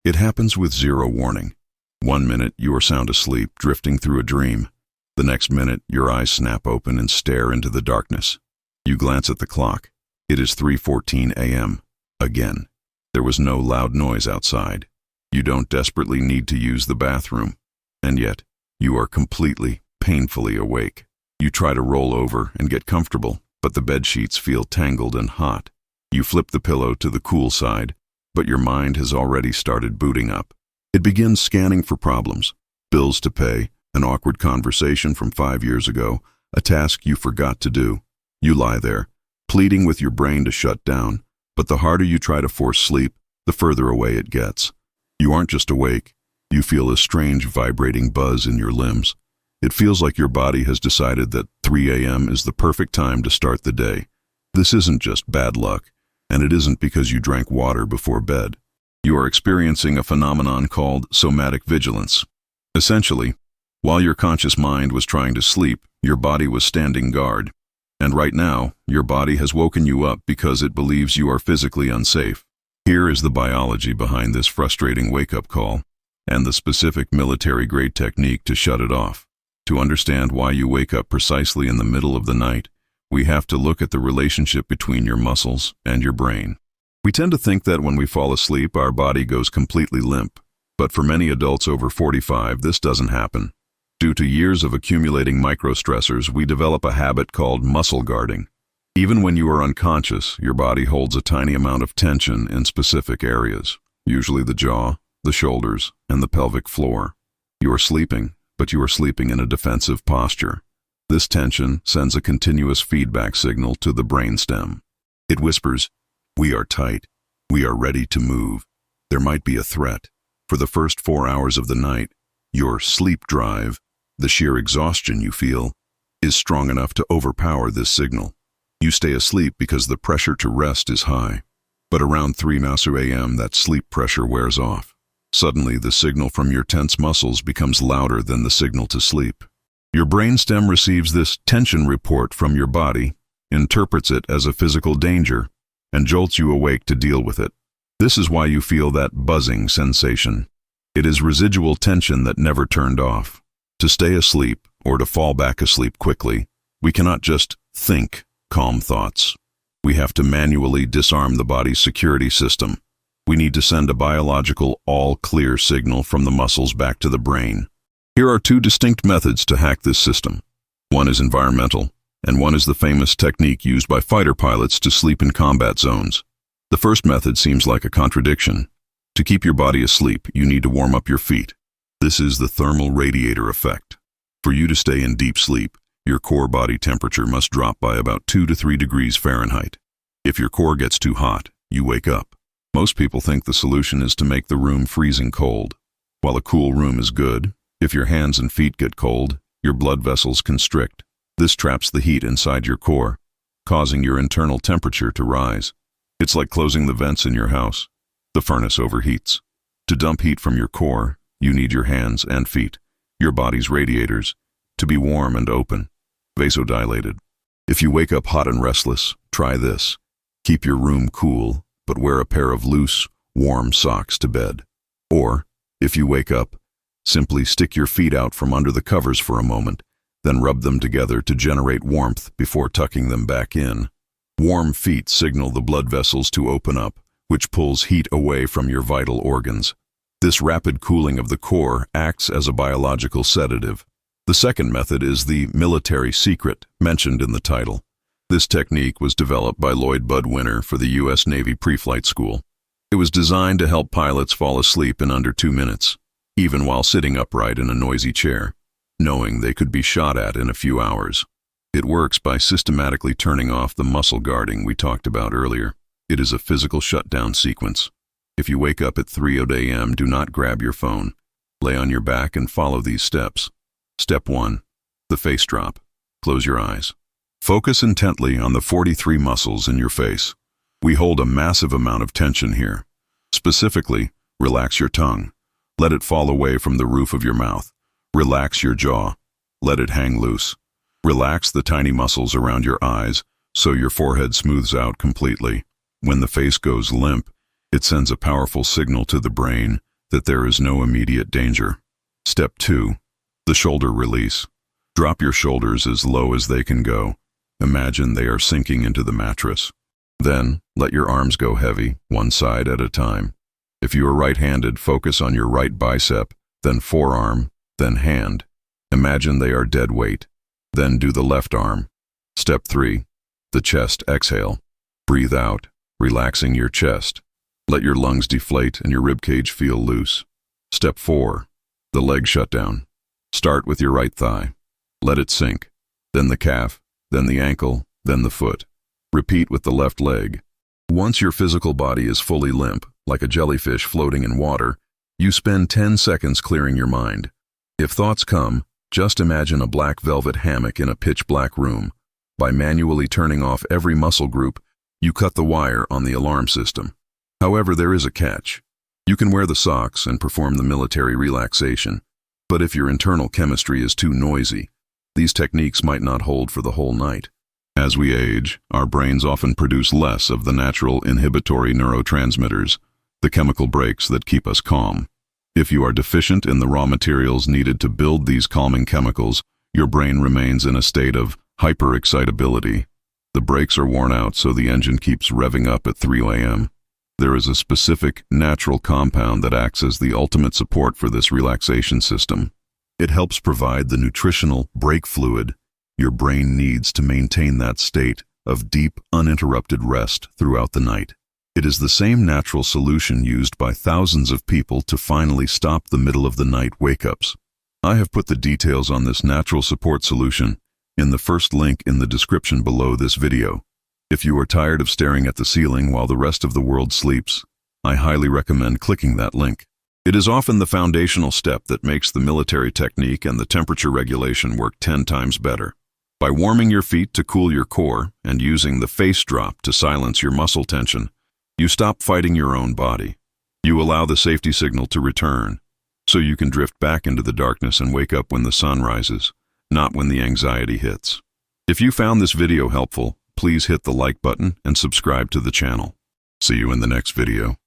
It happens with zero warning. 1 minute you are sound asleep, drifting through a dream. The next minute your eyes snap open and stare into the darkness. You glance at the clock. It is 3:14 a.m. Again. There was no loud noise outside. You don't desperately need to use the bathroom. And yet, you are completely, painfully awake. You try to roll over and get comfortable, but the bed sheets feel tangled and hot. You flip the pillow to the cool side, but your mind has already started booting up. It begins scanning for problems, bills to pay, an awkward conversation from 5 years ago, a task you forgot to do. You lie there, pleading with your brain to shut down, but the harder you try to force sleep, the further away it gets. You aren't just awake, you feel a strange vibrating buzz in your limbs. It feels like your body has decided that 3 a.m. is the perfect time to start the day. This isn't just bad luck, and it isn't because you drank water before bed. You are experiencing a phenomenon called somatic vigilance. Essentially, while your conscious mind was trying to sleep, your body was standing guard. And right now, your body has woken you up because it believes you are physically unsafe. Here is the biology behind this frustrating wake-up call, and the specific military-grade technique to shut it off. To understand why you wake up precisely in the middle of the night, we have to look at the relationship between your muscles and your brain. We tend to think that when we fall asleep, our body goes completely limp. But for many adults over 45, this doesn't happen. Due to years of accumulating microstressors, we develop a habit called muscle guarding. Even when you are unconscious, your body holds a tiny amount of tension in specific areas, usually the jaw, the shoulders, and the pelvic floor. You are sleeping, but you are sleeping in a defensive posture. This tension sends a continuous feedback signal to the brainstem. It whispers, "We are tight. We are ready to move. There might be a threat." For the first 4 hours of the night, your sleep drive, the sheer exhaustion you feel, is strong enough to overpower this signal. You stay asleep because the pressure to rest is high. But around 3 a.m., that sleep pressure wears off. Suddenly, the signal from your tense muscles becomes louder than the signal to sleep. Your brainstem receives this tension report from your body, interprets it as a physical danger, and jolts you awake to deal with it. This is why you feel that buzzing sensation. It is residual tension that never turned off. To stay asleep, or to fall back asleep quickly, we cannot just think calm thoughts. We have to manually disarm the body's security system. We need to send a biological all-clear signal from the muscles back to the brain. Here are 2 distinct methods to hack this system. One is environmental, and one is the famous technique used by fighter pilots to sleep in combat zones. The first method seems like a contradiction. To keep your body asleep, you need to warm up your feet. This is the thermal radiator effect. For you to stay in deep sleep, your core body temperature must drop by about 2 to 3 degrees Fahrenheit. If your core gets too hot, you wake up. Most people think the solution is to make the room freezing cold. While a cool room is good, if your hands and feet get cold, your blood vessels constrict. This traps the heat inside your core, causing your internal temperature to rise. It's like closing the vents in your house. The furnace overheats. To dump heat from your core, you need your hands and feet, your body's radiators, to be warm and open, vasodilated. If you wake up hot and restless, try this. Keep your room cool, but wear a pair of loose, warm socks to bed. Or, if you wake up, simply stick your feet out from under the covers for a moment, then rub them together to generate warmth before tucking them back in. Warm feet signal the blood vessels to open up, which pulls heat away from your vital organs. This rapid cooling of the core acts as a biological sedative. The second method is the military secret mentioned in the title. This technique was developed by Lloyd Budwinter for the U.S. Navy Pre-Flight School. It was designed to help pilots fall asleep in under 2 minutes, even while sitting upright in a noisy chair, knowing they could be shot at in a few hours. It works by systematically turning off the muscle guarding we talked about earlier. It is a physical shutdown sequence. If you wake up at 3 a.m., do not grab your phone. Lay on your back and follow these steps. Step 1. The face drop. Close your eyes. Focus intently on the 43 muscles in your face. We hold a massive amount of tension here. Specifically, relax your tongue. Let it fall away from the roof of your mouth. Relax your jaw. Let it hang loose. Relax the tiny muscles around your eyes so your forehead smooths out completely. When the face goes limp, it sends a powerful signal to the brain that there is no immediate danger. Step 2. The shoulder release. Drop your shoulders as low as they can go. Imagine they are sinking into the mattress. Then, let your arms go heavy, one side at a time. If you are right-handed, focus on your right bicep, then forearm, then hand. Imagine they are dead weight. Then do the left arm. Step 3. The chest exhale. Breathe out, relaxing your chest. Let your lungs deflate and your ribcage feel loose. Step 4. The leg shutdown. Start with your right thigh. Let it sink. Then the calf, then the ankle, then the foot. Repeat with the left leg. Once your physical body is fully limp, like a jellyfish floating in water, you spend 10 seconds clearing your mind. If thoughts come, just imagine a black velvet hammock in a pitch-black room. By manually turning off every muscle group, you cut the wire on the alarm system. However, there is a catch. You can wear the socks and perform the military relaxation, but if your internal chemistry is too noisy, these techniques might not hold for the whole night. As we age, our brains often produce less of the natural inhibitory neurotransmitters, the chemical breaks that keep us calm. If you are deficient in the raw materials needed to build these calming chemicals, your brain remains in a state of hyperexcitability. The brakes are worn out, so the engine keeps revving up at 3 a.m. There is a specific, natural compound that acts as the ultimate support for this relaxation system. It helps provide the nutritional brake fluid your brain needs to maintain that state of deep, uninterrupted rest throughout the night. It is the same natural solution used by thousands of people to finally stop the middle-of-the-night wake-ups. I have put the details on this natural support solution in the first link in the description below this video. If you are tired of staring at the ceiling while the rest of the world sleeps, I highly recommend clicking that link. It is often the foundational step that makes the military technique and the temperature regulation work 10 times better. By warming your feet to cool your core and using the face drop to silence your muscle tension, you stop fighting your own body. You allow the safety signal to return, so you can drift back into the darkness and wake up when the sun rises, not when the anxiety hits. If you found this video helpful, please hit the like button and subscribe to the channel. See you in the next video.